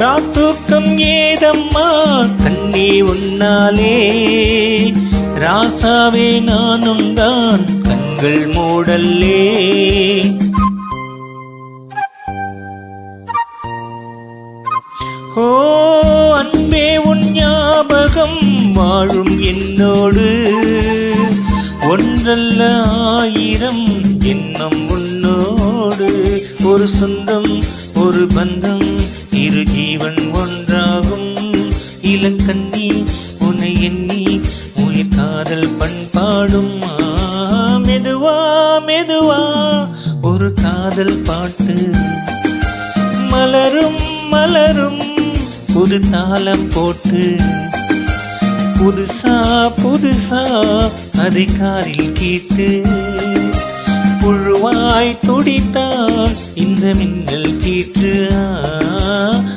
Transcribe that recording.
ராத்தூக்கம் ஏதம்மா கண்ணே உன்னாலே, ராசாவே நானும் தான் கண்கள் மூடல்லே. ஓ அன்பே உன் ஞாபகம் வாழும் என்னோடு, ஒன்றல்ல ஆயிரம் எண்ணம் உன்னோடு. ஒரு சொந்தம் ஒரு பந்தம் இரு ஜீவன் ஒன்றாகும். இளக்கண்ணி உன்னை எண்ணி உயிர் காதல் பண்பாடும். மெதுவா மெதுவா ஒரு காதல் பாட்டு மலரும் மலரும் புது தாளம் போட்டு. புதுசா புதுசா அதை காரில் கேட்டு, புழுவாய் துடித்தால் இந்த மின்னல் கீற்று.